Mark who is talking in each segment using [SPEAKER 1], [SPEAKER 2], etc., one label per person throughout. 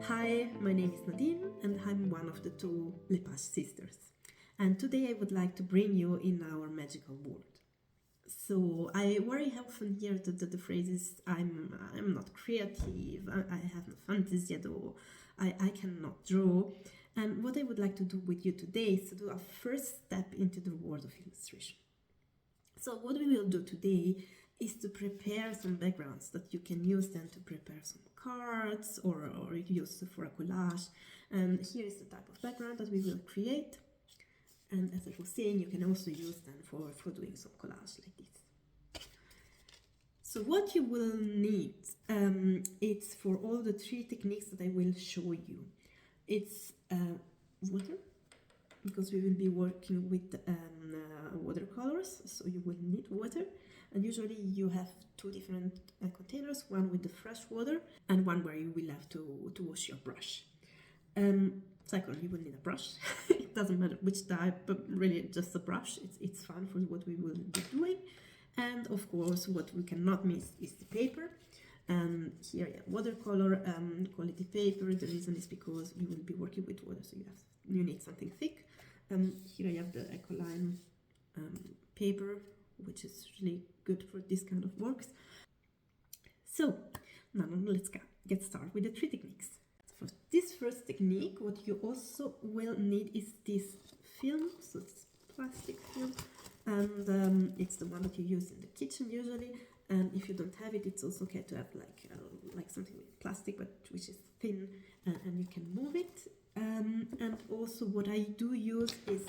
[SPEAKER 1] Hi, my name is Nadine and I'm one of the two Lepage sisters. And today I would like to bring you in our magical world. So I very often hear the phrases I'm not creative, I have no fantasy at all, I cannot draw. And what I would like to do with you today is to do a first step into the world of illustration. So what we will do today is to prepare some backgrounds that you can use then to prepare some cards or use for a collage. And here is the type of background that we will create. And as I was saying, you can also use them for doing some collage like this. So what you will need, it's for all the three techniques that I will show you. It's water, because we will be working with watercolors, so you will need water. And usually you have two different containers, one with the fresh water and one where you will have to wash your brush. Second, you will need a brush. It doesn't matter which type, but really just a brush. It's fun for what we will be doing. And of course, what we cannot miss is the paper. Here I have watercolor quality paper. The reason is because you will be working with water, so you need something thick. Here I have the Ecoline paper, which is really good for this kind of works. So now let's get started with the three techniques. For this first technique, what you also will need is this film. So it's plastic film, and it's the one that you use in the kitchen usually. And if you don't have it, it's also okay to have like something with plastic, but which is thin, and you can move it. And also what I do use is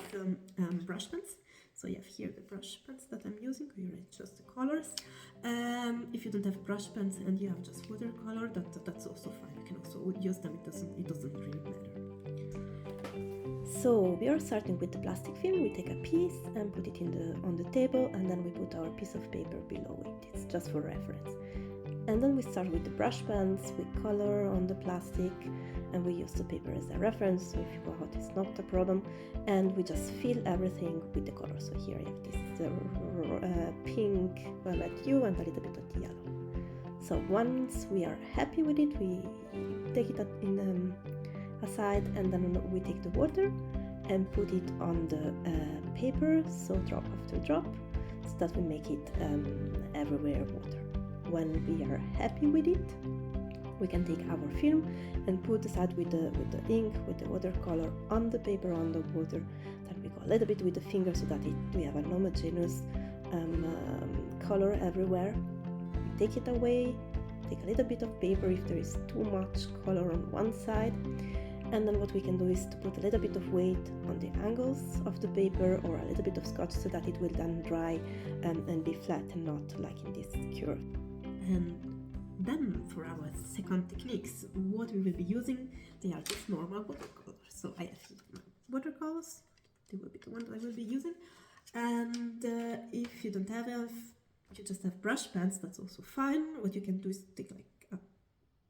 [SPEAKER 1] brush pens. So you have here the brush pens that I'm using. Here are just the colors. If you don't have brush pens and you have just watercolor, that's also fine. You can also use them. It doesn't really matter. So we are starting with the plastic film. We take a piece and put it on the table, and then we put our piece of paper below it. It's just for reference. And then we start with the brush pens. We color on the plastic, and we use the paper as a reference. So if you go out, it's not a problem. And we just fill everything with the color. So here I have this pink violet hue and a little bit of yellow. So once we are happy with it, we take it aside, and then we take the water and put it on the paper, so drop after drop, so that we make it everywhere water. When we are happy with it, we can take our film and put aside with the ink, with the watercolor on the paper, on the water. Then we go a little bit with the finger so that we have an homogeneous color everywhere. We take it away, take a little bit of paper if there is too much color on one side. And then what we can do is to put a little bit of weight on the angles of the paper, or a little bit of scotch, so that it will then dry and be flat and not like in this curve. And then for our second techniques, what we will be using, they are just normal watercolors. So I have watercolors, they will be the one that I will be using. And if you don't have, you just have brush pens, that's also fine. What you can do is take like a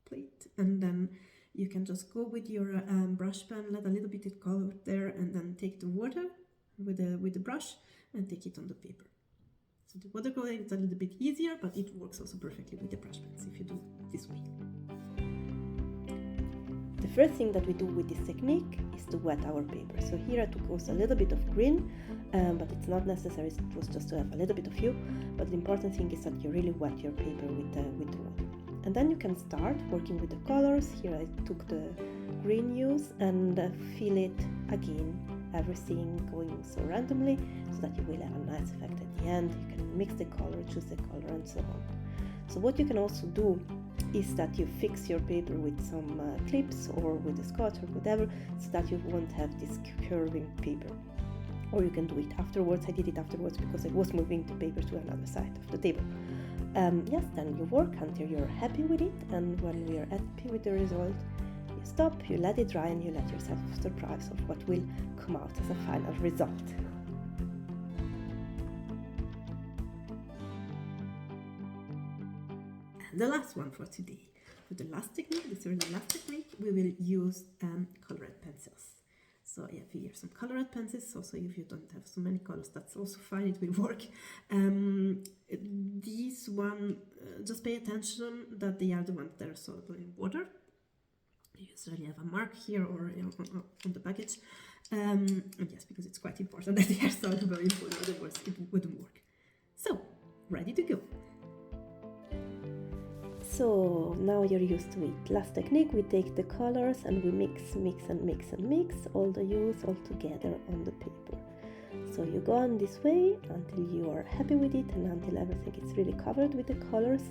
[SPEAKER 1] plate, and then you can just go with your brush pen, let a little bit of color there, and then take the water with the brush and take it on the paper. So the watercolor is a little bit easier, but it works also perfectly with the brush pens if you do it this way. The first thing that we do with this technique is to wet our paper. So here I took also a little bit of green, but it's not necessary, it was just to have a little bit of hue. But the important thing is that you really wet your paper with the water. And then you can start working with the colors. Here I took the green hues and fill it again, everything going so randomly, so that you will have a nice effect at the end. You can mix the color, choose the color, and so on. So what you can also do is that you fix your paper with some clips or with a scotch or whatever, so that you won't have this curving paper. Or you can do it afterwards. I did it afterwards because I was moving the paper to another side of the table. Yes, then you work until you're happy with it, and when we are happy with the result, you stop, you let it dry, and you let yourself surprise of what will come out as a final result. And the last one for today. For the last technique, this really last technique, we will use colored pencils. So I have here some colored pencils. Also, if you don't have so many colors, that's also fine, it will work. These one, just pay attention that they are the ones that are soluble in water. I usually have a mark here or on the package. Yes, because it's quite important that they are soluble in food, otherwise it wouldn't work. So, ready to go.
[SPEAKER 2] So now you're used to it. Last technique, we take the colors and we mix all the hues all together on the paper. So you go on this way until you are happy with it and until everything is really covered with the colors,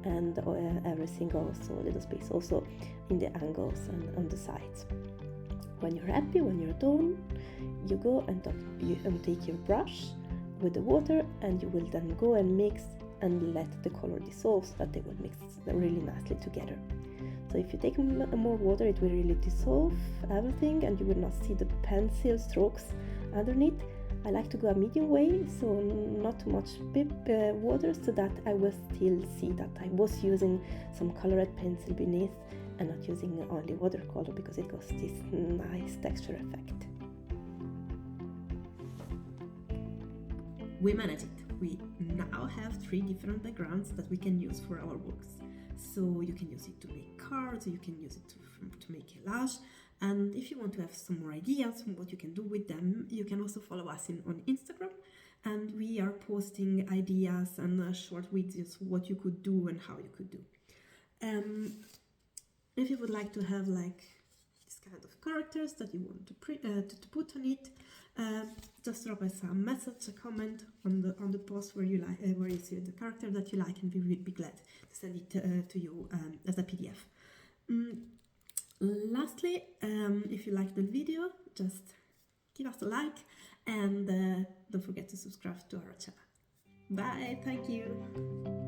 [SPEAKER 2] and everything also a little space also in the angles and on the sides. When you're happy, when you're done, you go and take your brush with the water, and you will then go and mix and let the color dissolve so that they will mix really nicely together. So if you take more water, it will really dissolve everything and you will not see the pencil strokes underneath. I like to go a medium way, so not too much water, so that I will still see that I was using some colored pencil beneath and not using only watercolor, because it gives this nice texture effect.
[SPEAKER 1] We manage it. We now have 3 different backgrounds that we can use for our works. So you can use it to make cards, you can use it to make collage, and if you want to have some more ideas on what you can do with them, you can also follow us on Instagram, and we are posting ideas and short videos what you could do and how you could do. If you would like to have like this kind of characters that you want to put on it, just drop us a message, a comment on the post where you like, where you see the character that you like, and we will be glad to send it to you as a PDF. Lastly, if you liked the video, just give us a like, and don't forget to subscribe to our channel. Bye, thank you.